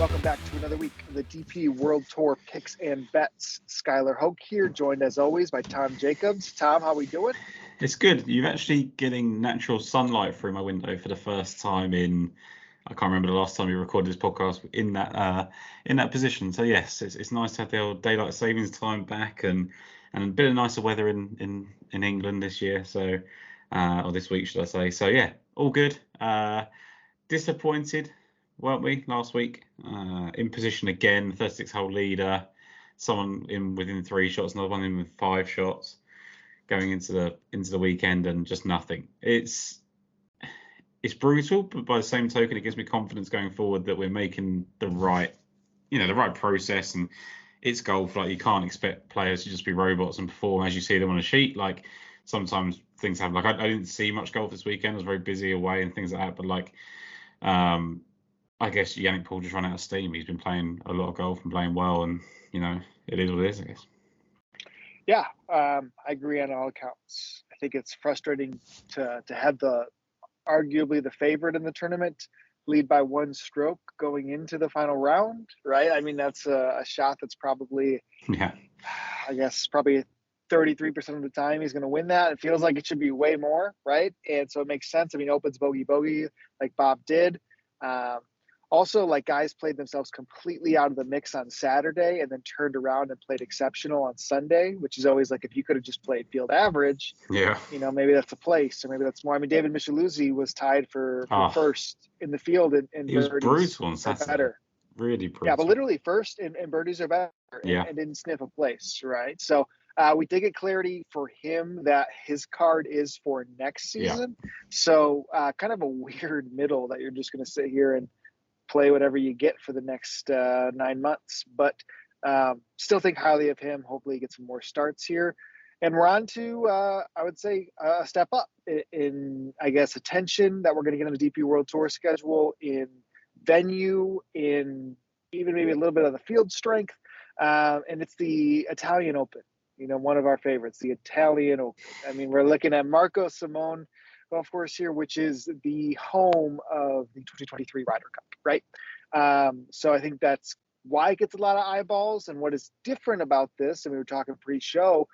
welcome back to another week of the DP World Tour Picks and Bets. Skylar Hoke here, joined as always by Tom Jacobs. Tom, how we doing? It's good. You're actually getting natural sunlight through my window for the first time in, I can't remember the last time we recorded this podcast in that position. So yes, it's nice to have the old daylight savings time back and a bit of nicer weather in England this year. So or this week, should I say? So yeah, all good. Disappointed, weren't we, last week? In position again, 36-hole leader, someone in within 3 shots, another one in with 5 shots, going into the weekend, and just nothing. It's brutal, but by the same token, it gives me confidence going forward that we're making the right process. And it's golf. Like, you can't expect players to just be robots and perform as you see them on a sheet. Like, sometimes things happen. Like, I didn't see much golf this weekend. I was very busy away and things like that. But like, I guess Yannick Paul just ran out of steam. He's been playing a lot of golf and playing well, and it is what it is, I guess. Yeah, I agree on all accounts. I think it's frustrating to have arguably the favorite in the tournament lead by 1 stroke going into the final round, right? I mean, that's a shot that's probably, I guess, probably 33% of the time he's going to win that. It feels like it should be way more, right? And so it makes sense. I mean, opens bogey like Bob did. Also, like, guys played themselves completely out of the mix on Saturday and then turned around and played exceptional on Sunday, which is always like, if you could have just played field average, maybe that's a place, or maybe that's more. I mean, David Micheluzzi was tied for first in the field in he was birdies. Brutal on Saturday. Better. Really brutal. Yeah, but literally first in birdies are better, and didn't sniff a place, right? So we did get clarity for him that his card is for next season. Yeah. So kind of a weird middle that you're just going to sit here and play whatever you get for the next 9 months, but still think highly of him. Hopefully he gets some more starts here, and we're on to I would say a step up in I guess attention that we're going to get on the DP World Tour schedule, in venue, in even maybe a little bit of the field strength, and it's the Italian Open. One of our favorites, the Italian Open. I mean, we're looking at Marco Simone golf course here, which is the home of the 2023 Ryder Cup, right? So I think that's why it gets a lot of eyeballs. And what is different about this, and we were talking pre-show,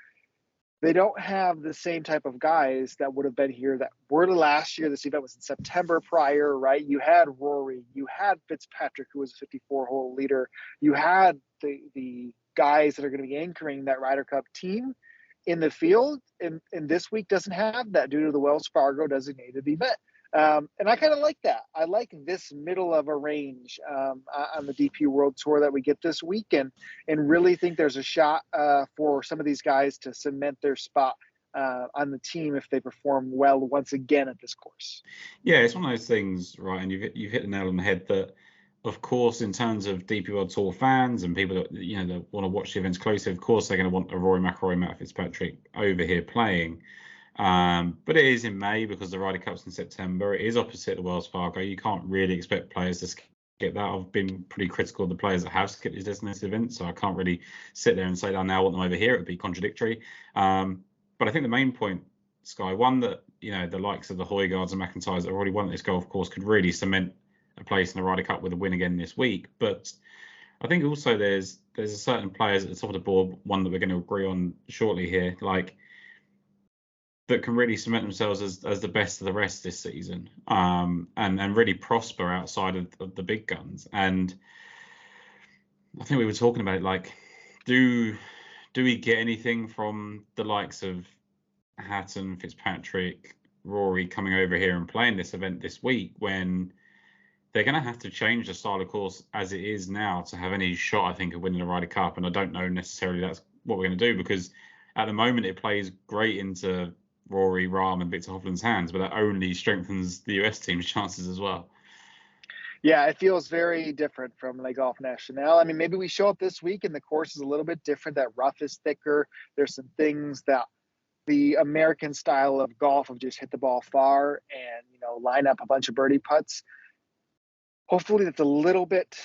they don't have the same type of guys that would have been here that were last year. This event was in September prior, right? You had Rory, you had Fitzpatrick, who was a 54-hole leader. You had the guys that are going to be anchoring that Ryder Cup team in the field, and this week doesn't have that due to the Wells Fargo designated event. And I kind of like that. I like this middle of a range on the DP World Tour that we get this week, and really think there's a shot for some of these guys to cement their spot on the team if they perform well once again at this course. Yeah, it's one of those things, right? And you've hit the nail on the head that, of course, in terms of DP World Tour fans and people that that want to watch the events closely, of course they're going to want a Rory McIlroy, Matt Fitzpatrick over here playing. But it is in May because the Ryder Cup's in September. It is opposite the Wells Fargo. You can't really expect players to skip that. I've been pretty critical of the players that have skipped these designated events, so I can't really sit there and say, "I now want them over here." It would be contradictory. But I think the main point, Sky, one that the likes of the Højgaards and McIntyres that have already won at this golf course could really cement a place in the Ryder Cup with a win again this week. But I think also there's a certain players at the top of the board, one that we're going to agree on shortly here, like, that can really cement themselves as the best of the rest this season, and really prosper outside of the big guns. And I think we were talking about it, like, do we get anything from the likes of Hatton, Fitzpatrick, Rory coming over here and playing this event this week, when they're going to have to change the style of course as it is now to have any shot, I think, of winning a Ryder Cup? And I don't know necessarily that's what we're going to do, because at the moment it plays great into Rory, Rahm and Victor Hovland's hands, but that only strengthens the US team's chances as well. Yeah, it feels very different from Le Golf National. I mean, maybe we show up this week and the course is a little bit different. That rough is thicker. There's some things that the American style of golf of just hit the ball far and, line up a bunch of birdie putts. Hopefully that's a little bit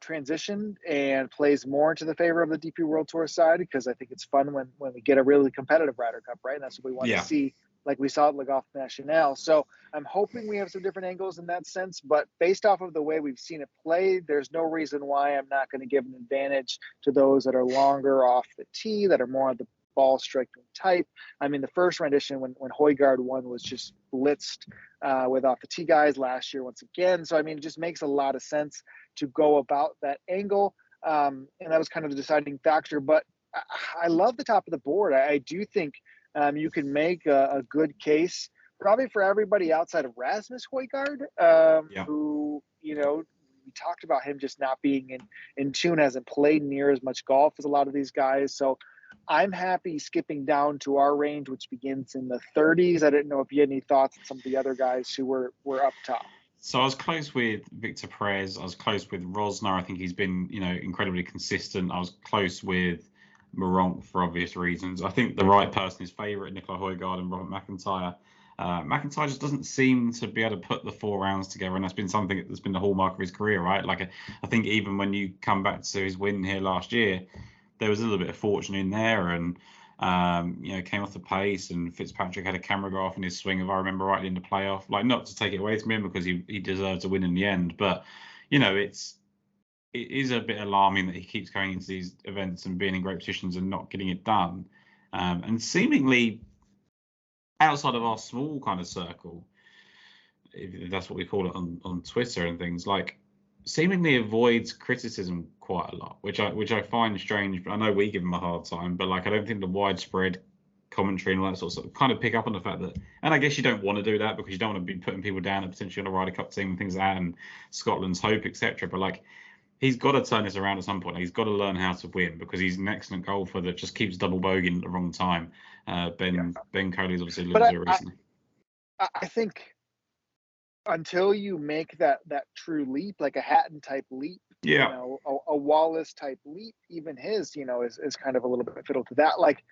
transitioned and plays more into the favor of the DP World Tour side, because I think it's fun when we get a really competitive Ryder Cup, right? And that's what we want to see like we saw at Le Golf National. So I'm hoping we have some different angles in that sense, but based off of the way we've seen it play, there's no reason why I'm not going to give an advantage to those that are longer off the tee, that are more of the ball striking type. I mean, the first rendition when Højgaard won was just blitzed with off the tee guys last year once again. So, I mean, it just makes a lot of sense to go about that angle. And that was kind of the deciding factor, but I love the top of the board. I do think you can make a good case probably for everybody outside of Rasmus Højgaard, who, you know, we talked about him just not being in tune, hasn't played near as much golf as a lot of these guys. So I'm happy skipping down to our range, which begins in the 30s. I didn't know if you had any thoughts on some of the other guys who were up top. So I was close with Victor Perez. I was close with Rosner. I think he's been, you know, incredibly consistent. I was close with Meronk for obvious reasons. I think the right person is favourite, Nicolai Højgaard and Robert McIntyre. McIntyre just doesn't seem to be able to put the 4 rounds together, and that's been something that's been the hallmark of his career, right? Like, I think even when you come back to his win here last year, there was a little bit of fortune in there, and you know, came off the pace, and Fitzpatrick had a camera go off in his swing, if I remember rightly, in the playoff. Like, not to take it away from him because he deserved to win in the end, but you know, it is a bit alarming that he keeps going into these events and being in great positions and not getting it done, and seemingly outside of our small kind of circle, if that's what we call it on Twitter and things, like, seemingly avoids criticism quite a lot, which I find strange. But I know we give him a hard time, but like, I don't think the widespread commentary and all that sort of stuff kind of pick up on the fact that, and I guess you don't want to do that because you don't want to be putting people down and potentially on a Ryder Cup team and things like that, and Scotland's hope, etc. But like, he's got to turn this around at some point. He's got to learn how to win because he's an excellent golfer that just keeps double bogeying at the wrong time. Ben Coley's obviously looked at it recently. I think until you make that true leap, like a Hatton type leap, you know, a Wallace type leap, even his, you know, is kind of a little bit fiddle to that. Like,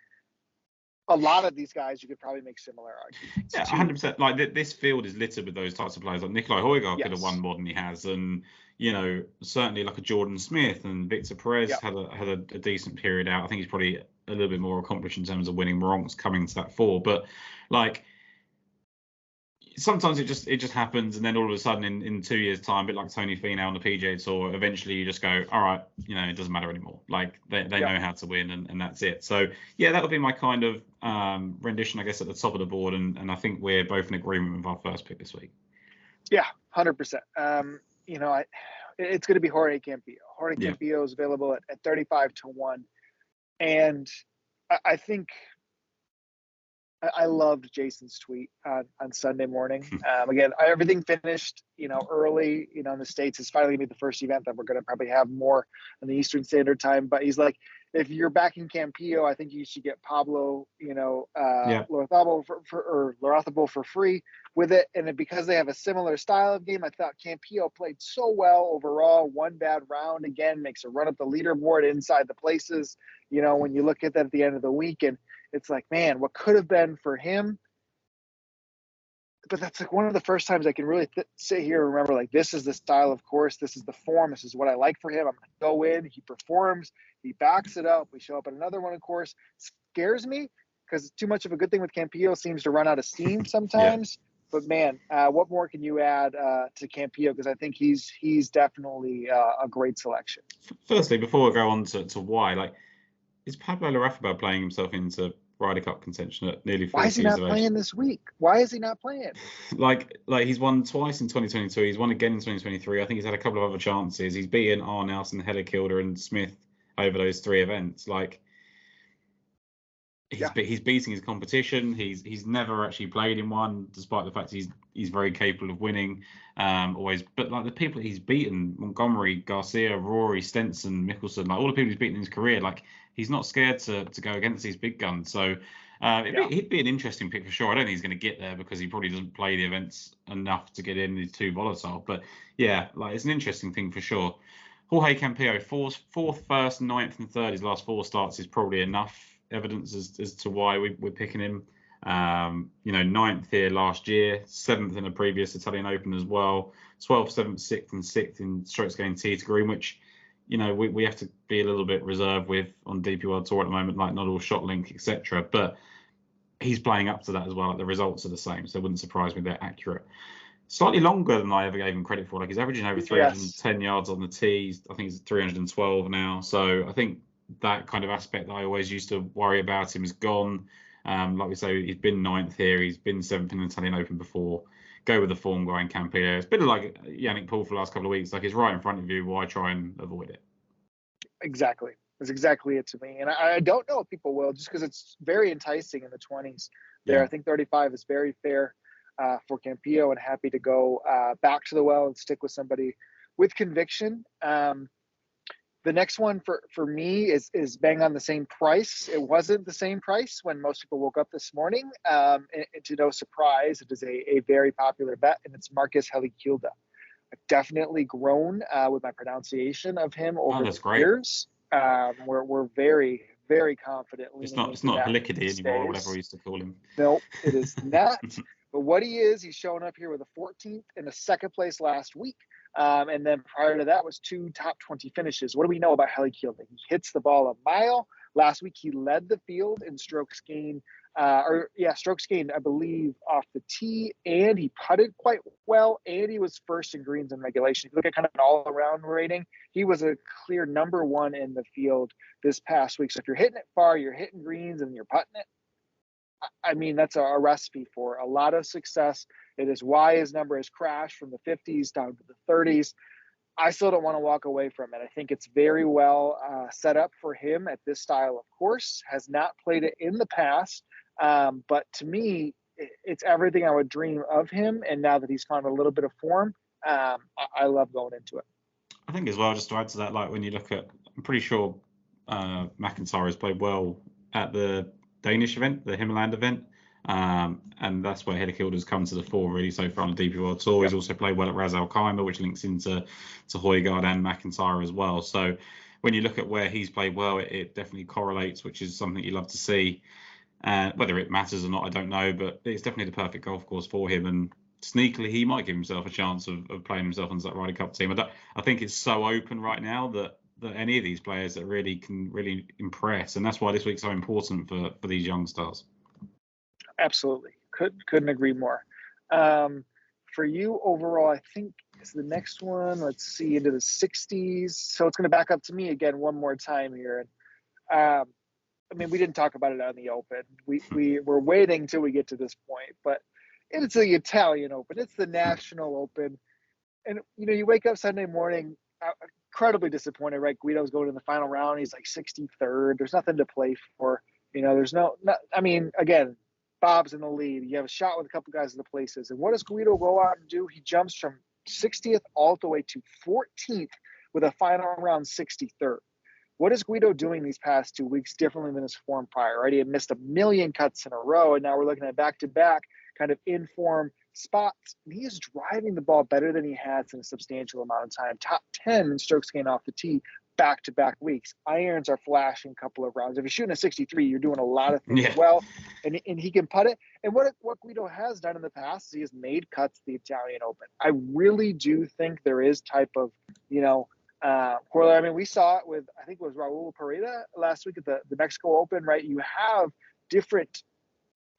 a lot of these guys, you could probably make similar arguments. Yeah, 100%. Like, this field is littered with those types of players. Like, Nicolai Højgaard could have won more than he has, and you know, certainly like a Jordan Smith and Victor Perez had a decent period out. I think he's probably a little bit more accomplished in terms of winning. Meronk's coming to that fore, but like, sometimes it just happens, and then all of a sudden in 2 years' time, a bit like Tony Finau on the PGA Tour, eventually you just go, all right, you know, it doesn't matter anymore. Like, they know how to win, and that's it. So yeah, that would be my kind of rendition, I guess, at the top of the board, and I think we're both in agreement with our first pick this week. Yeah, 100%. You know, it's going to be Jorge Campillo. Jorge Campillo is available at 35-1, and I think I loved Jason's tweet on Sunday morning. Again, everything finished, you know, early, you know, in the States. It's finally going to be the first event that we're going to probably have more in the Eastern Standard Time. But he's like, if you're backing Campillo, I think you should get Pablo, you know, Larrazabal for free with it. And because they have a similar style of game, I thought Campillo played so well overall. One bad round, again, makes a run up the leaderboard inside the places, you know, when you look at that at the end of the week. And it's like, man, what could have been for him? But that's like one of the first times I can really sit here and remember, like, this is the style of course, this is the form, this is what I like for him. I'm going to go in, he performs, he backs it up. We show up at another one, of course. Scares me because too much of a good thing with Campillo seems to run out of steam sometimes. But man, what more can you add to Campillo? Because I think he's definitely a great selection. Firstly, before we go on to why, like, is Pablo Larrazabal playing himself into Ryder Cup contention at nearly 40 Why is he not playing this week? Why is he not playing? Like he's won twice in 2022. He's won again in 2023. I think he's had a couple of other chances. He's beaten Arnaus and Helligkilde and Smith over those 3 events. Like, he's beating his competition. He's never actually played in one, despite the fact he's very capable of winning. Always, but like the people he's beaten, Montgomery, Garcia, Rory, Stenson, Mickelson, like all the people he's beaten in his career, like, he's not scared to go against these big guns. So he'd be an interesting pick for sure. I don't think he's going to get there because he probably doesn't play the events enough to get in. He's too volatile. But yeah, like, it's an interesting thing for sure. Jorge Campillo, fourth, first, ninth, and third. His last 4 starts is probably enough evidence as to why we're picking him. You know, 9th here last year, 7th in a previous Italian Open as well, 12th, 7th, 6th, and 6th in strokes gained tee to green, which, you know, we have to be a little bit reserved with on DP World Tour at the moment, like not all shot link, etc. But he's playing up to that as well. Like the results are the same, so it wouldn't surprise me they're accurate. Slightly longer than I ever gave him credit for. Like he's averaging over 310 yards on the tee. I think he's 312 now. So I think that kind of aspect that I always used to worry about him is gone. Like we say, he's been 9th here. He's been 7th in the Italian Open before. Go with the form guy in Campillo. It's been like Yannick Paul for the last couple of weeks. Like, it's right in front of you. Why try and avoid it? Exactly. That's exactly it to me. And I don't know if people will, just because it's very enticing in the 20s there. Yeah. I think 35 is very fair for Campillo, and happy to go back to the well and stick with somebody with conviction. The next one for me is bang on the same price. It wasn't the same price when most people woke up this morning. And to no surprise, it is a very popular bet, and it's Marcus Helligkilde. I've definitely grown with my pronunciation of him over the years. We're very, very confident. It's not Helligkilde anymore, or whatever we used to call him. No, it is not. But what he's showing up here with a 14th and a 2nd place last week. And then prior to that was 2 top 20 finishes. What do we know about Helligkilde? He hits the ball a mile. Last week, he led the field in strokes gained, strokes gained, I believe, off the tee, and he putted quite well, and he was first in greens in regulation. If you look at kind of an all-around rating, he was a clear number 1 in the field this past week. So if you're hitting it far, you're hitting greens, and you're putting it, I mean, that's a recipe for a lot of success. It is why his number has crashed from the 50s down to the 30s. I still don't want to walk away from it. I think it's very well set up for him at this style of course. Has not played it in the past, but to me, it's everything I would dream of him. And now that he's found a little bit of form, I love going into it. I think as well, just to add to that, like when you look at, I'm pretty sure McIntyre has played well at the Danish event, the Himmerland event, and that's where Helligkilde has come to the fore really so far on the DP World Tour. He's also played well at Ras Al Khaimah, which links into Højgaard and McIntyre as well. So when you look at where he's played well, it definitely correlates, which is something you love to see. Whether it matters or not, I don't know, but it's definitely the perfect golf course for him. And sneakily, he might give himself a chance of playing himself onto that Ryder Cup team. I think it's so open right now that any of these players that really can really impress, and that's why this week's so important for these young stars. Absolutely, couldn't agree more. For you overall, I think is the next one. Let's see, into the 60s. So it's going to back up to me again one more time here. And I mean, we didn't talk about it on the Open. We're waiting till we get to this point, but it's the Italian Open. It's the National Open, and you wake up Sunday morning. Incredibly disappointed, right? Guido's going in the final round. He's like 63rd. There's nothing to play for. There's I mean, again, Bob's in the lead. You have a shot with a couple guys in the places. And what does Guido go out and do? He jumps from 60th all the way to 14th with a final round 63rd. What is Guido doing these past 2 weeks differently than his form prior, right? He had missed a million cuts in a row, and now we're looking at back-to-back kind of in-form spots. And he is driving the ball better than he has in a substantial amount of time. Top 10 in strokes gained off the tee back-to-back weeks. Irons are flashing a couple of rounds. If you're shooting a 63, you're doing a lot of things well, and he can putt it. And what Guido has done in the past is he has made cuts the Italian Open. I really do think there is type of, correlate. I mean, we saw it with, I think it was Raul Pereira last week at the Mexico Open, right? You have different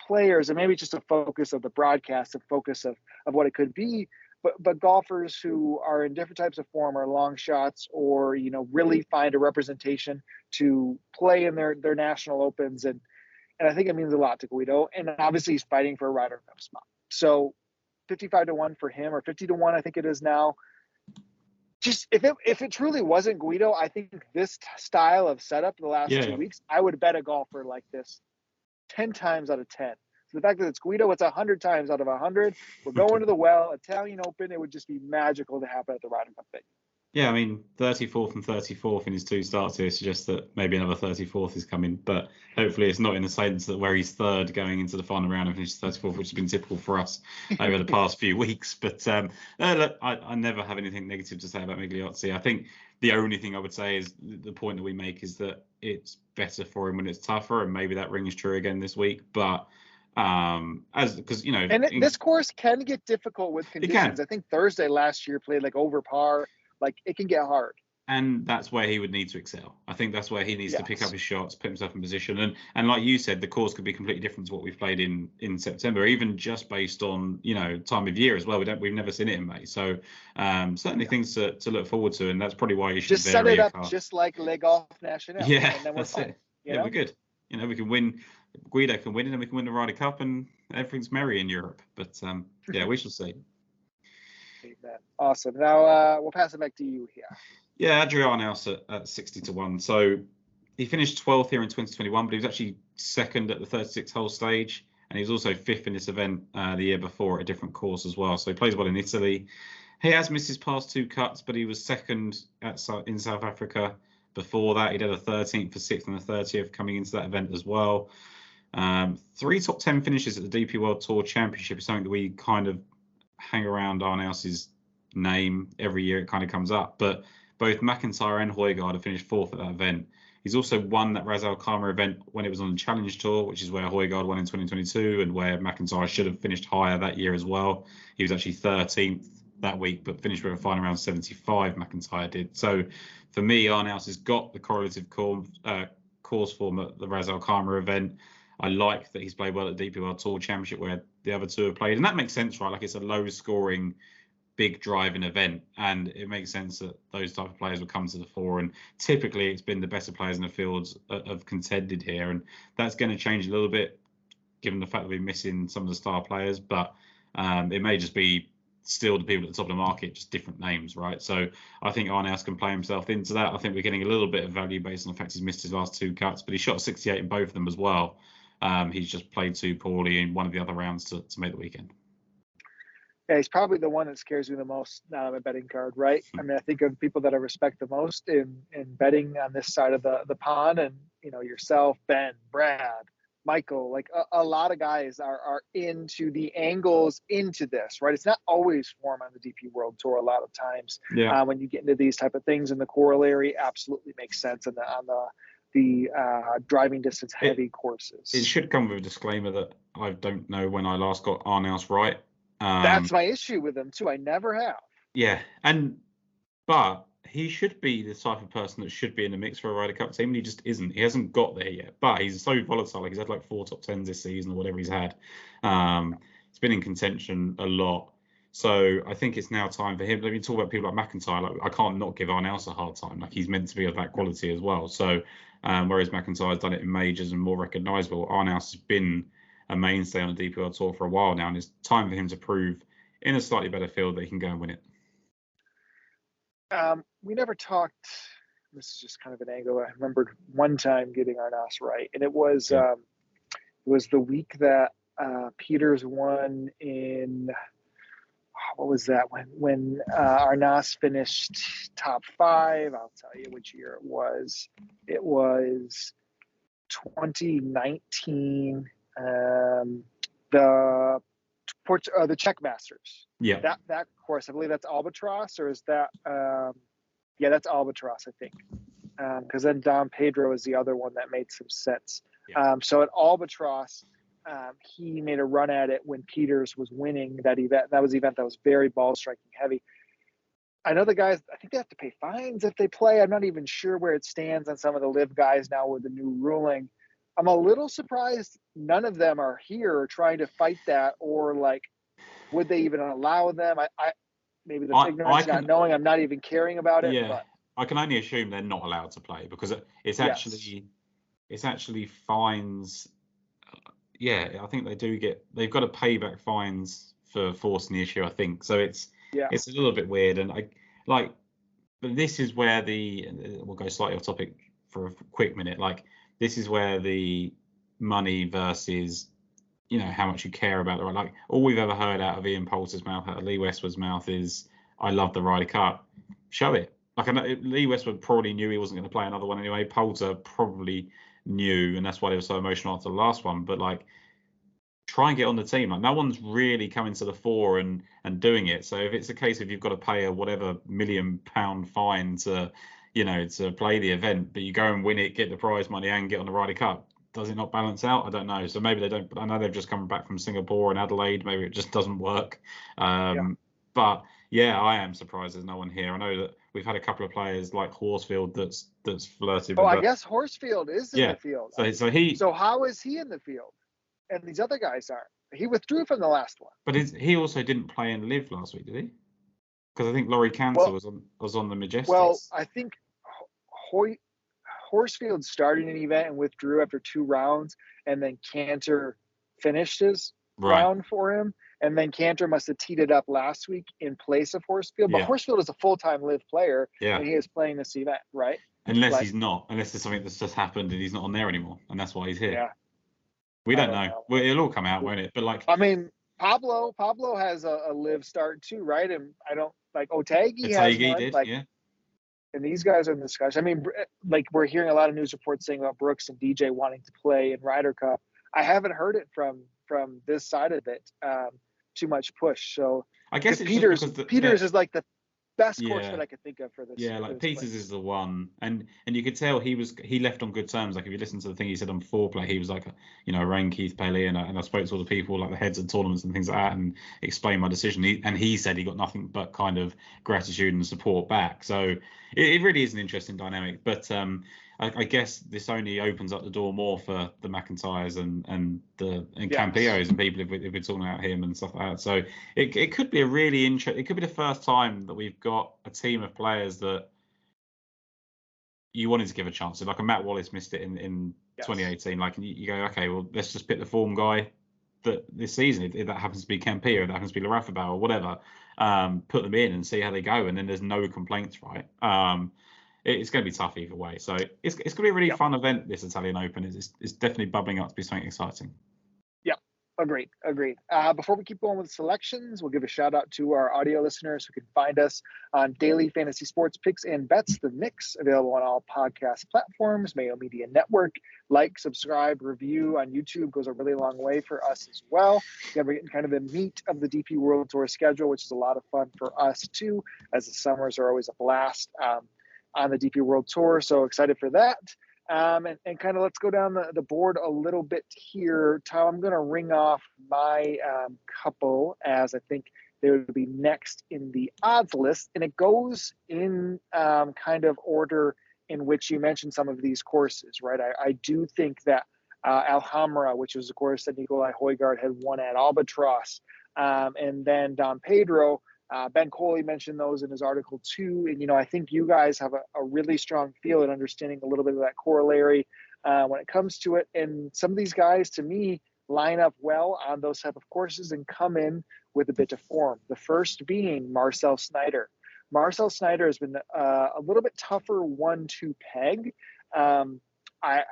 players, and maybe just a focus of the broadcast, a focus of what it could be, but golfers who are in different types of form, or long shots, or really find a representation to play in their national opens, and I think it means a lot to Guido. And obviously he's fighting for a Ryder Cup spot. So 55-1 for him, or 50-1, I think it is now. Just if it truly wasn't Guido, I think this style of setup the last 2 weeks, I would bet a golfer like this 10 times out of 10. So the fact that it's Guido, it's 100 times out of 100. We're going to the well, Italian Open. It would just be magical to happen at the Ryder Cup thing. Yeah, I mean, 34th and 34th in his 2 starts here suggests that maybe another 34th is coming, but hopefully it's not in the sense that where he's 3rd going into the final round and finishes 34th, which has been typical for us over the past few weeks. But look, I never have anything negative to say about Migliozzi. I think the only thing I would say is the point that we make is that it's better for him when it's tougher, and maybe that rings true again this week. But this course can get difficult with conditions. I think Thursday last year played like over par. Like, it can get hard. And that's where he would need to excel. I think that's where he needs to pick up his shots, put himself in position. And like you said, the course could be completely different to what we've played in September, even just based on, time of year as well. We've never seen it in May. So certainly things to look forward to. And that's probably why you should just set it up just like Le Golf National. Yeah, and then that's it. Yeah, we're good. We can win. Guido can win, and then we can win the Ryder Cup, and everything's merry in Europe. But yeah, we shall see. Awesome. Now we'll pass it back to you here. Yeah, Arnaus at 60-1. So he finished 12th here in 2021, but he was actually second at the 36-hole stage, and he was also fifth in this event the year before at a different course as well. So he plays well in Italy. He has missed his past 2 cuts, but he was second in South Africa. Before that, he did a 13th for 6th and a 30th coming into that event as well. 3 top 10 finishes at the DP World Tour Championship is something that we kind of hang around Arnaus's name every year. It kind of comes up, but both McIntyre and Højgaard have finished 4th at that event. He's also won that Ras Al Khaimah event when it was on the Challenge Tour, which is where Højgaard won in 2022 and where McIntyre should have finished higher that year as well. He was actually 13th that week, but finished with a final round 75, McIntyre did. So for me, Arnaus has got the correlative course form at the Ras Al Khaimah event. I like that he's played well at the DP World Tour Championship where the other two have played. And that makes sense, right? Like it's a low scoring, big driving event, and it makes sense that those type of players will come to the fore, and typically it's been the better players in the fields have contended here, and that's going to change a little bit given the fact that we're missing some of the star players, but it may just be still the people at the top of the market, just different names, right? So I think Arnaus can play himself into that. I think we're getting a little bit of value based on the fact he's missed his last 2 cuts, but he shot 68 in both of them as well. He's just played too poorly in one of the other rounds to make the weekend. Yeah, he's probably the one that scares me the most now on a betting card, right? I mean, I think of people that I respect the most in betting on this side of the pond, and yourself, Ben, Brad, Michael, like a lot of guys are into the angles into this, right? It's not always form on the DP World Tour. A lot of times, when you get into these type of things, and the corollary absolutely makes sense on the driving distance heavy courses. It should come with a disclaimer that I don't know when I last got Arnaus right. That's my issue with him too. I never have. Yeah, but he should be the type of person that should be in the mix for a Ryder Cup team, and he just isn't. He hasn't got there yet, but he's so volatile. Like he's had like 4 top 10s this season or whatever he's had. He's been in contention a lot. So I think it's now time for him. Let me talk about people like McIntyre. Like I can't not give Arnaus a hard time. Like he's meant to be of that quality as well. So whereas McIntyre's done it in majors and more recognisable, Arnaus has been a mainstay on the DP World Tour for a while now, and it's time for him to prove in a slightly better field that he can go and win it. We never talked. This is just kind of an angle. I remembered one time getting Arnaus right, and it was the week that Peters won in. What was that when Arnaus finished top 5? I'll tell you which year it was. It was 2019. The Czech Masters. Yeah. That course, I believe that's Albatross, or is that? Yeah, that's Albatross, I think. Because then Dom Pedro is the other one that made some sense. Yeah. So at Albatross, he made a run at it when Peters was winning that event. That was an event that was very ball striking heavy. I know the guys, I think they have to pay fines if they play. I'm not even sure where it stands on some of the live guys now with the new ruling. I'm a little surprised none of them are here trying to fight that, or like, would they even allow them? I maybe the ignorance, not knowing, I'm not even caring about it. Yeah, but I can only assume they're not allowed to play because it's actually fines. Yeah, I think they've got to pay back fines for forcing the issue, I think. So it's a little bit weird, and but this is where we'll go slightly off topic for a quick minute. Like this is where the money versus how much you care about the right. Like all we've ever heard out of Ian Poulter's mouth, out of Lee Westwood's mouth is, "I love the Ryder Cup." Show it. Like I know Lee Westwood probably knew he wasn't going to play another one anyway. Poulter probably knew, and that's why they were so emotional after the last one. But like, try and get on the team. Like no one's really coming to the fore and doing it. So if it's a case of you've got to pay a whatever £1 million fine to to play the event, but you go and win it, get the prize money, and get on the Ryder Cup, does it not balance out? I don't know. So maybe they don't. I know they've just come back from Singapore and Adelaide. Maybe it just doesn't work. But yeah, I am surprised there's no one here. I know that we've had a couple of players like Horsfield that's flirted Oh, with I guess Horsfield is in the field. So how is he in the field? And these other guys aren't. He withdrew from the last one. But he also didn't play in Live last week, did he? Because I think Laurie Cantor was on the Majestics. Well, I think Horsfield started an event and withdrew after 2 rounds, and then Cantor finished his round for him. And then Cantor must have teed it up last week in place of Horsfield. But Horsfield is a full-time Live player, and he is playing this event, right? Unless he's not. Unless there's something that's just happened and he's not on there anymore, and that's why he's here. Yeah. We don't know. Well, it'll all come out, won't it? But like, I mean, Pablo has a Live start too, right? And I don't like Otegi has one. Did, like, and these guys are in discussion. I mean, like, we're hearing a lot of news reports saying about Brooks and DJ wanting to play in Ryder Cup. I haven't heard it from this side of it. Too much push. So I guess it's Peters is like the best course Yeah. that I could think of for this. Yeah, for like this Peters place. is the one, and you could tell he left on good terms. Like if you listen to the thing he said on foreplay, he was like, a Rain Keith Paley, and I spoke to all the people like the heads of tournaments and things like that, and explained my decision. He said he got nothing but kind of gratitude and support back. So it really is an interesting dynamic. But I guess this only opens up the door more for the McIntyres and Campillos and people if we're talking about him and stuff like that. So it could be a really interesting. It could be the first time that we've got a team of players that you wanted to give a chance to. Like a Matt Wallace missed it in 2018. Like you go, okay, well let's just pick the form guy that this season. If that happens to be Campillo, if that happens to be Larafabao or whatever, put them in and see how they go. And then there's no complaints, right? It's going to be tough either way. So it's going to be a really fun event, this Italian Open. It's definitely bubbling up to be something exciting. Yeah, agreed. Before we keep going with selections, we'll give a shout out to our audio listeners who can find us on daily fantasy sports picks and bets, The Mix, available on all podcast platforms, Mayo Media Network. Like, subscribe, review on YouTube goes a really long way for us as well. Again, we're getting kind of the meat of the DP World Tour schedule, which is a lot of fun for us too, as the summers are always a blast on the DP World Tour. So excited for that. And kind of let's go down the board a little bit here. Tom, I'm going to ring off my couple as I think they would be next in the odds list. And it goes in kind of order in which you mentioned some of these courses, right? I do think that Alhambra, which was a course that Nicolai Højgaard had won at Albatross, and then Don Pedro, Ben Coley mentioned those in his article too. And, I think you guys have a really strong feel at understanding a little bit of that corollary when it comes to it. And some of these guys, to me, line up well on those type of courses and come in with a bit of form. The first being Marcel Snyder. Marcel Snyder has been a little bit tougher 1-2 peg.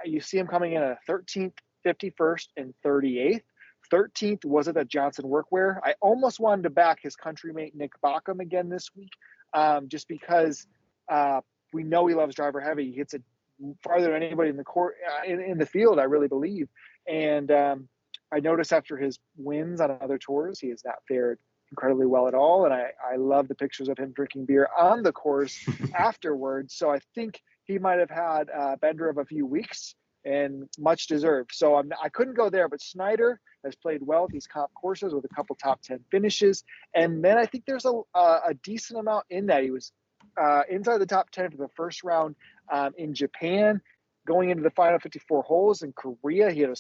You see him coming in at 13th, 51st, and 38th. 13th was it at Johnson Workwear. I almost wanted to back his countrymate Nick Bockham again this week, just because we know he loves driver heavy. He hits it farther than anybody in the court in the field, I really believe. And I noticed after his wins on other tours, he has not fared incredibly well at all. And I love the pictures of him drinking beer on the course afterwards. So I think he might have had a bender of a few weeks, and much deserved. So I couldn't go there, but Snyder has played well at these comp courses with a couple top 10 finishes. And then I think there's a decent amount in that. He was inside the top 10 for the first round in Japan, going into the final 54 holes in Korea. He had a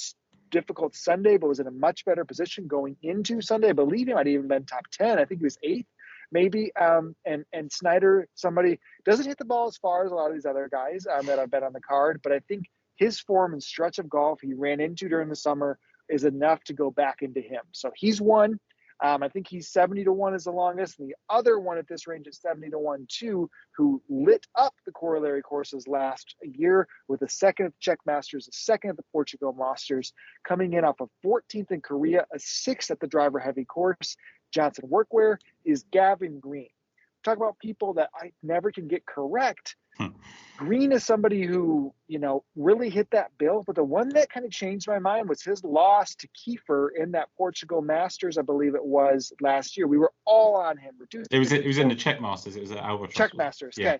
difficult Sunday, but was in a much better position going into Sunday. I believe he might have even been top 10. I think he was 8th, maybe. And Snyder, somebody doesn't hit the ball as far as a lot of these other guys that I've bet on the card, but I think his form and stretch of golf he ran into during the summer is enough to go back into him. So he's one. I think he's 70-1 is the longest. And the other one at this range is 70-1 too, who lit up the corollary courses last year with a second at the Czech Masters, a second at the Portugal Masters, coming in off of 14th in Korea, a 6th at the driver heavy course. Johnson Workwear is Gavin Green. Talk about people that I never can get correct. Green is somebody who, really hit that bill, but the one that kind of changed my mind was his loss to Kiefer in that Portugal Masters, I believe it was last year. We were all on him. It was in the Czech Masters. It was at Albatross. Czech Masters, okay.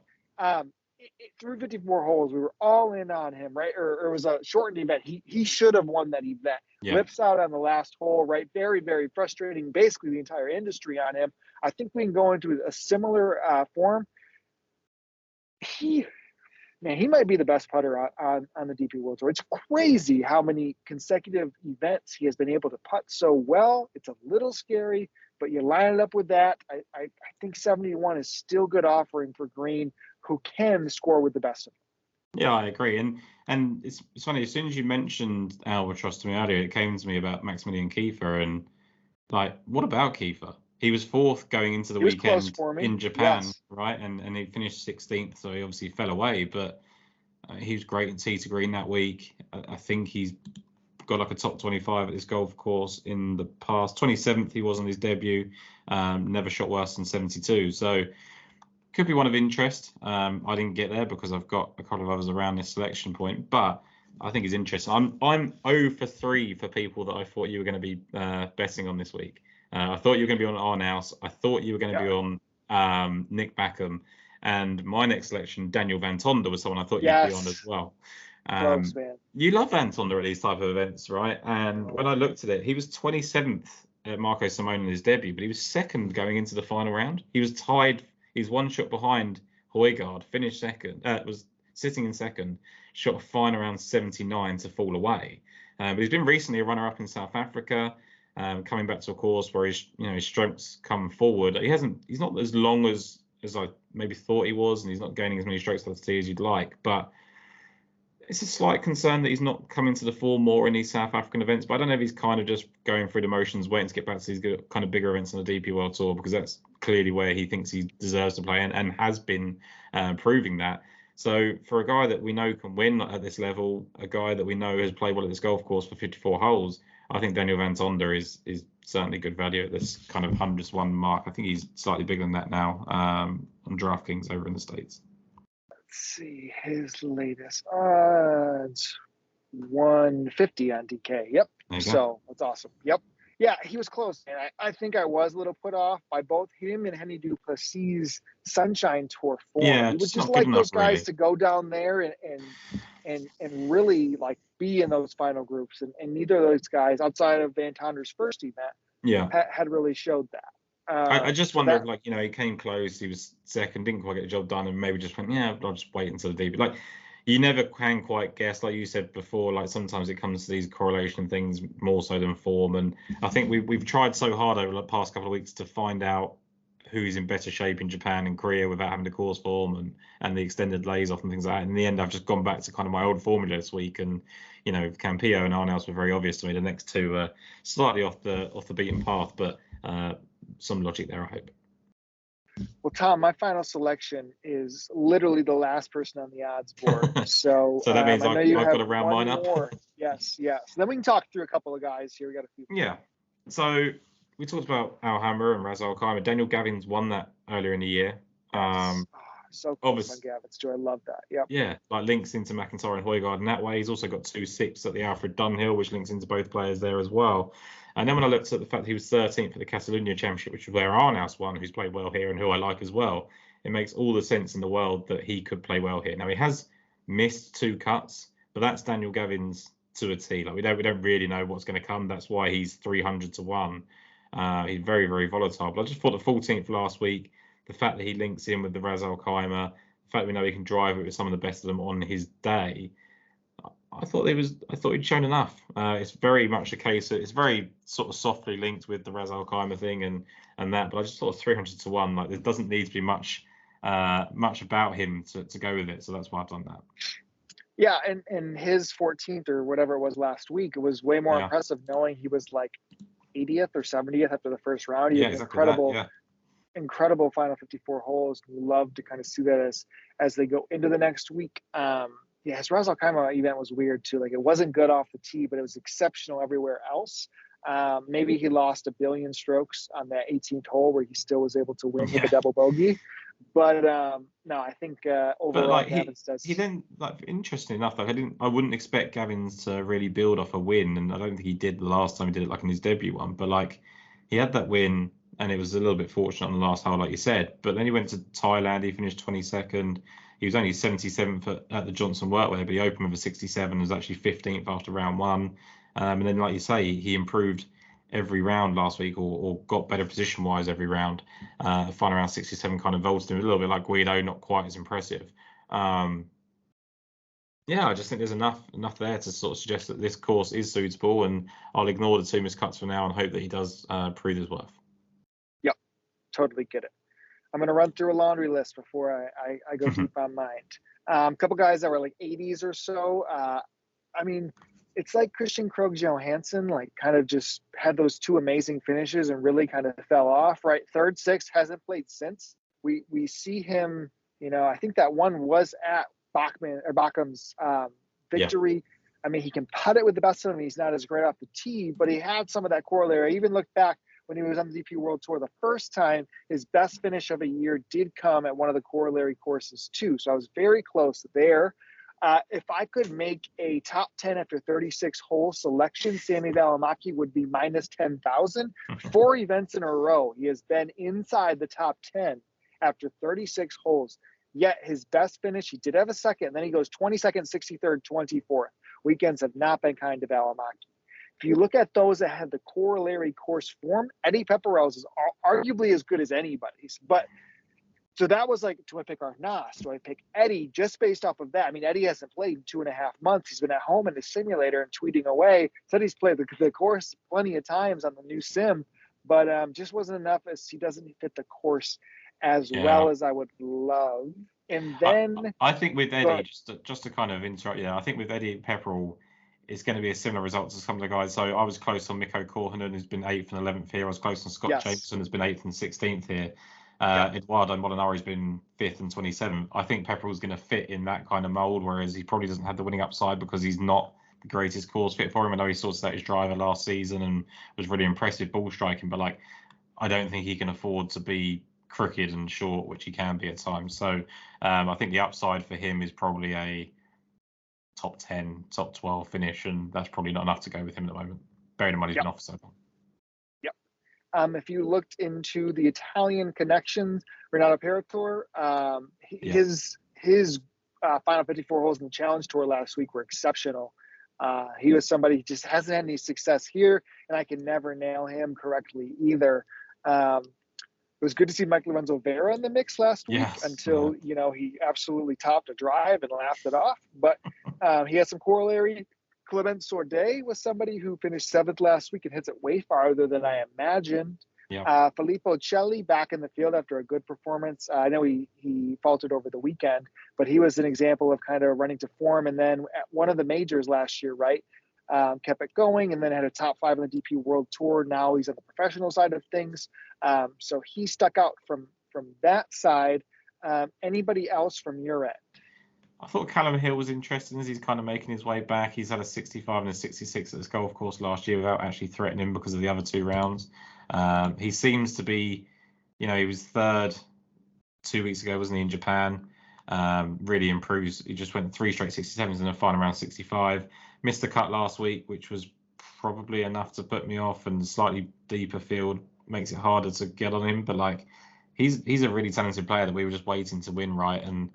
Through 54 holes, we were all in on him, right? Or it was a shortened event. He should have won that event. Lips out on the last hole, right? Very, very frustrating, basically the entire industry on him. I think we can go into a similar form. he might be the best putter on the DP World Tour. It's crazy how many consecutive events he has been able to putt so well. It's a little scary, but you line it up with that. I think 71 is still good offering for Green, who can score with the best of them. Yeah, I agree. And it's funny, as soon as you mentioned Albatross to me earlier, it came to me about Maximilian Kiefer. And like, what about Kiefer? He was fourth going into the weekend in Japan, yes. right? And he finished 16th, so he obviously fell away. But he was great in tee to green that week. I think he's got like a top 25 at this golf course in the past. 27th he was on his debut. Never shot worse than 72. So could be one of interest. I didn't get there because I've got a couple of others around this selection point, but I think he's interesting. I'm 0 for 3 for people that I thought you were going to be betting on this week. I thought you were going to be on Arnaus. I thought you were going to be on Nick Backham. And my next selection, Daniel Van Tonder, was someone I thought you'd be on as well. Close, man. You love Van Tonder at these type of events, right? And when I looked at it, he was 27th at Marco Simone in his debut, but he was second going into the final round. He was tied. He's one shot behind Højgaard, finished second. Was sitting in second, shot a final round 79 to fall away. But he's been recently a runner-up in South Africa. Coming back to a course where his strokes come forward. He's not as long as I maybe thought he was, and he's not gaining as many strokes off the tee as you'd like. But it's a slight concern that he's not coming to the fore more in these South African events. But I don't know if he's kind of just going through the motions, waiting to get back to these kind of bigger events on the DP World Tour, because that's clearly where he thinks he deserves to play and has been proving that. So for a guy that we know can win at this level, a guy that we know has played well at this golf course for 54 holes, I think Daniel Van Tonder is certainly good value at this kind of 100-1 mark. I think he's slightly bigger than that now on DraftKings over in the States. Let's see his latest odds. 150 on DK. Yep. So that's awesome. Yep. Yeah, he was close. And I think I was a little put off by both him and Henny Duplessis' Sunshine Tour form. Yeah, he would just like those guys to go down there and really like be in those final groups. And neither of those guys, outside of Van Tonder's first event, had really showed that. I just wonder if, he came close, he was second, didn't quite get the job done, and maybe just went, I'll just wait until the DP. Like, you never can quite guess, like you said before, like sometimes it comes to these correlation things more so than form. And I think we've tried so hard over the past couple of weeks to find out who's in better shape in Japan and Korea without having the course form and the extended lays off and things like that. In the end, I've just gone back to kind of my old formula this week, and Campillo and Arnaus were very obvious to me. The next two are slightly off the beaten path, but some logic there, I hope. Well, Tom, my final selection is literally the last person on the odds board. So that means I've got to round mine up. Yes. Then we can talk through a couple of guys here. We got a few. Yeah. So we talked about Al Hammer and Ras Al Khaimah. Daniel Gavins won that earlier in the year. So close on Gavins too. I love that. Yep. Yeah, like links into McIntyre and Højgaard in that way. He's also got 2-6 at the Alfred Dunhill, which links into both players there as well. And then when I looked at the fact that he was 13th at the Catalunya Championship, which is where Arnaus won, who's played well here and who I like as well, it makes all the sense in the world that he could play well here. Now, he has missed 2 cuts, but that's Daniel Gavins to a T. Like we don't really know what's going to come. That's why he's 300 to 1. He's very, very volatile. But I just thought the 14th last week, the fact that he links in with the Ras Al Khaimah, the fact that we know he can drive it with some of the best of them on his day, I thought he'd shown enough. It's very much a case that it's very sort of softly linked with the Ras Al Khaimah thing and that, but I just thought 300 to 1, like there doesn't need to be much about him to go with it. So that's why I've done that. Yeah, and his 14th or whatever it was last week, it was way more impressive knowing he was like 80th or 70th after the first round. He had incredible final 54 holes. We love to kind of see that as they go into the next week. His Ras Al Khaimah event was weird too. Like it wasn't good off the tee, but it was exceptional everywhere else. Maybe he lost a billion strokes on that 18th hole where he still was able to win with a double bogey. But no, I think overall Gavins does. He then, interesting enough, I wouldn't expect Gavins to really build off a win, and I don't think he did the last time he did it, like in his debut one. But he had that win, and it was a little bit fortunate on the last hole, like you said. But then he went to Thailand. He finished 22nd. He was only 77th at the Johnson Workwear, but he opened with a 67, was actually 15th after round 1. And then, like you say, he improved every round last week or got better position-wise every round. Final round 67 kind of vaulted him a little bit like Guido, not quite as impressive. Yeah, I just think there's enough there to sort of suggest that this course is suitable, and I'll ignore the 2 missed cuts for now and hope that he does prove his worth. Yep, totally get it. I'm going to run through a laundry list before I go deep on mine. A couple guys that were like 80s or so. I mean, it's like Christian Krogh Johansson, like kind of just had those 2 amazing finishes and really kind of fell off, right? Third, sixth, hasn't played since. We see him, I think that one was at Bachman's victory. Yeah. I mean, he can putt it with the best of them. He's not as great off the tee, but he had some of that corollary. I even looked back when he was on the DP World Tour the first time, his best finish of a year did come at one of the corollary courses too. So I was very close there. If I could make a top 10 after 36 hole selection, Sammy Valimaki would be minus 10,000. 4 events in a row, he has been inside the top 10 after 36 holes. Yet his best finish, he did have a second, then he goes 22nd, 63rd, 24th. Weekends have not been kind to Valimaki. If you look at those that had the corollary course form, Eddie Pepperell's is arguably as good as anybody's. But so that was like, do I pick Arnaus? Do I pick Eddie just based off of that? I mean, Eddie hasn't played in 2.5 months. He's been at home in the simulator and tweeting away. Said he's played the course plenty of times on the new sim, but just wasn't enough as he doesn't fit the course as well as I would love. And then I think with Eddie, just to kind of interrupt, I think with Eddie Pepperell, it's going to be a similar result to some of the guys. So I was close on Mikko Korhonen, who's been 8th and 11th here. I was close on Scott Jameson, who's been 8th and 16th here. Eduardo Molinari's been 5th and 27th. I think Pepperell's going to fit in that kind of mold, whereas he probably doesn't have the winning upside because he's not the greatest course fit for him. I know he sorted out his driver last season and was really impressive ball striking, but like, I don't think he can afford to be crooked and short, which he can be at times. So I think the upside for him is probably a top 10, top 12 finish, and that's probably not enough to go with him at the moment. Bearing in mind he's been off so long. If you looked into the Italian connections, Renato Peratore, his final 54 holes in the Challenge Tour last week were exceptional. He was somebody who just hasn't had any success here, and I can never nail him correctly either. It was good to see Mike Lorenzo Vera in the mix last week until, he absolutely topped a drive and laughed it off. But he had some corollary. Clement Sordet was somebody who finished 7th last week and hits it way farther than I imagined. Filippo Celli back in the field after a good performance. I know he faltered over the weekend, but he was an example of kind of running to form. And then at one of the majors last year, kept it going and then had a top 5 on the DP World Tour. Now he's on the professional side of things. So he stuck out from that side. Anybody else from your end? I thought Callum Hill was interesting as he's kind of making his way back. He's had a 65 and a 66 at this golf course last year without actually threatening because of the other 2 rounds. He seems to be, he was 3rd 2 weeks ago, wasn't he, in Japan? Really improves. He just went 3 straight 67s in the final round 65. Missed the cut last week, which was probably enough to put me off, and slightly deeper field makes it harder to get on him. But like, he's a really talented player that we were just waiting to win, right? And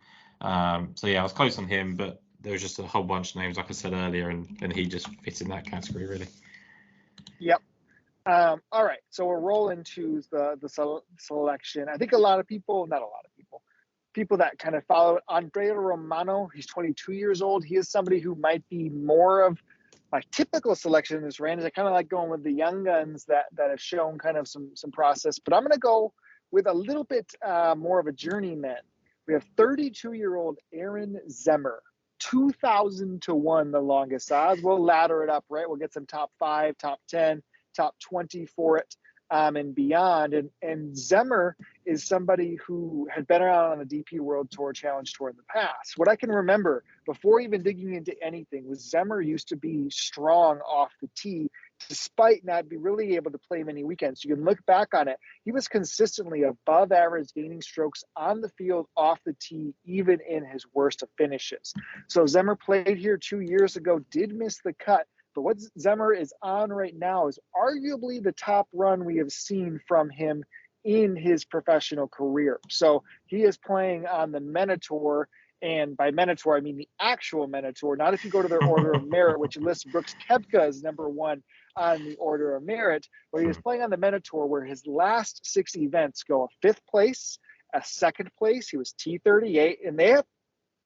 so I was close on him, but there was just a whole bunch of names, like I said earlier, and he just fits in that category, really. Yep. All right, so we'll roll into the selection. I think not a lot of people, people that kind of follow Andrea Romano. He's 22 years old. He is somebody who might be more of my typical selection in this range. I kind of like going with the young guns that have shown kind of some process, but I'm going to go with a little bit more of a journeyman. We have 32-year-old Aaron Zemmer, 2,000 to 1, the longest odds. We'll ladder it up, right? We'll get some top 5, top 10, top 20 for it, and beyond. And Zemmer is somebody who had been around on the DP World Tour Challenge Tour in the past. What I can remember before even digging into anything was Zemmer used to be strong off the tee, despite not be really able to play many weekends. You can look back on it. He was consistently above average gaining strokes on the field off the tee, even in his worst of finishes. So Zemmer played here 2 years ago, did miss the cut, but what Zemmer is on right now is arguably the top run we have seen from him in his professional career. So he is playing on the Minotaur, and by Minotaur, I mean the actual Minotaur, not if you go to their order of merit, which lists Brooks Koepka as number 1 on the order of merit, where he was playing on the Minotaur, where his last 6 events go a 5th place, a 2nd place. He was T38, and they have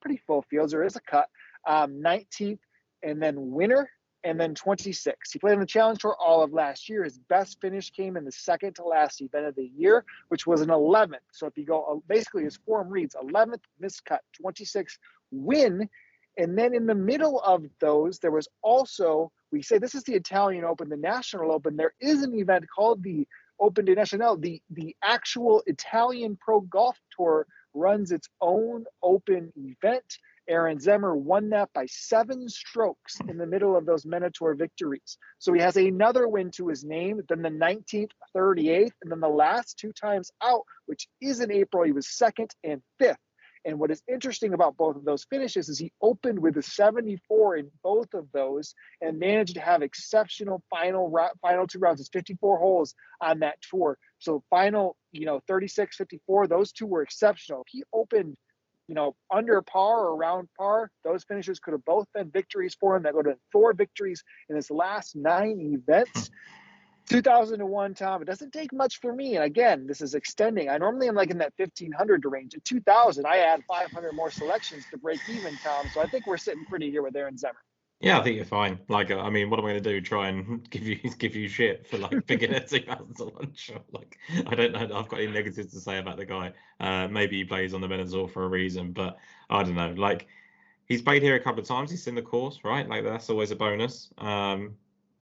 pretty full fields. There is a cut. 19th, and then winner, and then 26th. He played on the Challenge Tour all of last year. His best finish came in the second to last event of the year, which was an 11th. So if you go, basically his form reads 11th, miscut, 26th, win. And then in the middle of those, there was also, we say this is the Italian Open, the National Open. There is an event called the Open de Nacional. The actual Italian Pro Golf Tour runs its own open event. Aaron Zemmer won that by 7 strokes in the middle of those Minotaur victories. So he has another win to his name, then the 19th, 38th, and then the last 2 times out, which is in April, he was 2nd and 5th. And what is interesting about both of those finishes is he opened with a 74 in both of those and managed to have exceptional final 2 rounds. It's 54 holes on that tour. So final, 36, 54, those 2 were exceptional. If he opened, under par or around par, those finishes could have both been victories for him. That go to 4 victories in his last 9 events. 2001, Tom, it doesn't take much for me. And again, this is extending. I normally am like in that 1,500 range. At 2,000, I add 500 more selections to break even, Tom. So I think we're sitting pretty here with Aaron Zemmer. Yeah, I think you're fine. Like, I mean, what am I going to do? Try and give you shit for like picking a 2001 shot? Like, I don't know. I've got any negatives to say about the guy. Maybe he plays on the Menazor for a reason, but I don't know. Like, he's played here a couple of times. He's seen the course, right? Like, that's always a bonus.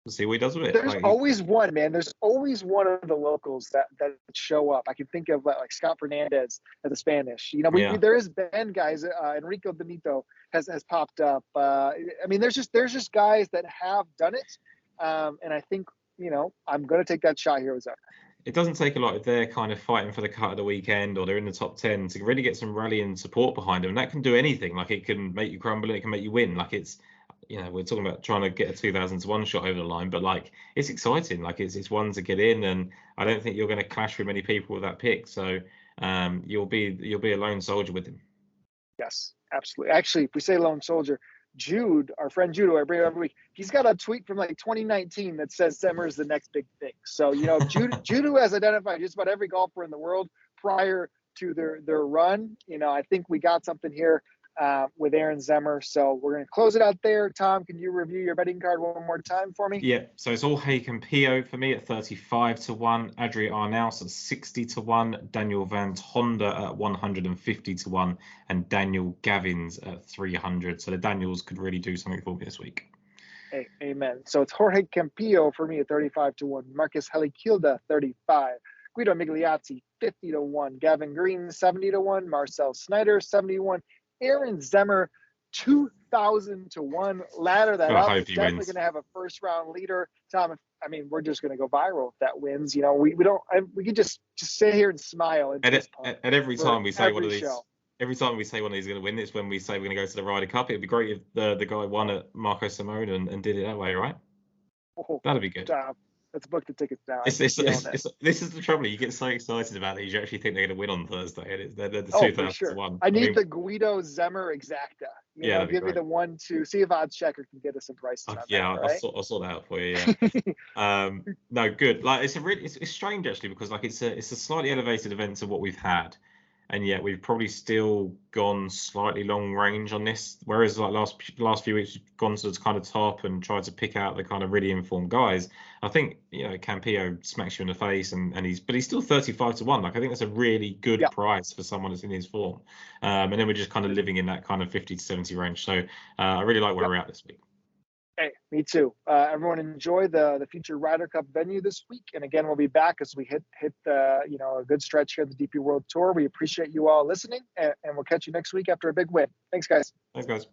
We'll see what he does with it. There's always one, man. There's always one of the locals that show up. I can think of like Scott Fernandez at the Spanish. There is Ben guys. Enrico Benito has popped up. I mean, there's just guys that have done it. And I think I'm going to take that shot here with Zach. It doesn't take a lot if they're kind of fighting for the cut of the weekend or they're in the top 10 to really get some rallying support behind them. And that can do anything. Like, it can make you crumble. It can make you win. Like, it's. We're talking about trying to get a 2,000-to-1 shot over the line, but like, it's exciting. Like, it's one to get in, and I don't think you're going to clash with many people with that pick. So you'll be a lone soldier with him. Yes, absolutely. Actually, if we say lone soldier, Jude, our friend Jude, who I bring up every week, he's got a tweet from like 2019 that says Zemmer is the next big thing. So Jude who has identified just about every golfer in the world prior to their run. I think we got something here with Aaron Zemmer. So we're going to close it out there. Tom, can you review your betting card one more time for me? Yeah, so it's all Hoke Campillo for me at 35-1, Adri Arnaus at 60-1, Daniel Van Tonda at 150-1, and Daniel Gavins at 300. So the Daniels could really do something for me this week. Hey, amen. So it's Jorge Campillo for me at 35-1, Marcus Helligkilde 35, Guido Migliozzi 50-1, Gavin Green 70-1, Marcel Snyder 71, Aaron Zemmer 2,000-1. Ladder that up. He's definitely going to have a first round leader. Tom, I mean, we're just going to go viral if that wins. We could just sit here and smile. And every time we say one of these, every time we say one of these is going to win, it's when we say we're going to go to the Ryder Cup. It'd be great if the guy won at Marco Simone and did it that way, right? That'd be good. Let's book the tickets now. This is the trouble. You get so excited about it, you actually think they're going to win on Thursday. They're the 2,000-1. I need the Guido Zemmer exacta. Give me the 1-2. See if Odds Checker can get us some prices. I'll sort that out for you. Yeah. No, good. Like, it's strange actually, because like it's a slightly elevated event to what we've had, and yet we've probably still gone slightly long range on this. Whereas like last few weeks we've gone to the kind of top and tried to pick out the kind of really informed guys. I think Campillo smacks you in the face, and he's still 35-1. Like, I think that's a really good price for someone that's in his form. And then we're just kind of living in that kind of 50 to 70 range. So I really like where we're at this week. Hey, me too. Everyone enjoy the future Ryder Cup venue this week. And again, we'll be back as we hit a good stretch here at the DP World Tour. We appreciate you all listening, and we'll catch you next week after a big win. Thanks, guys. Thanks, guys.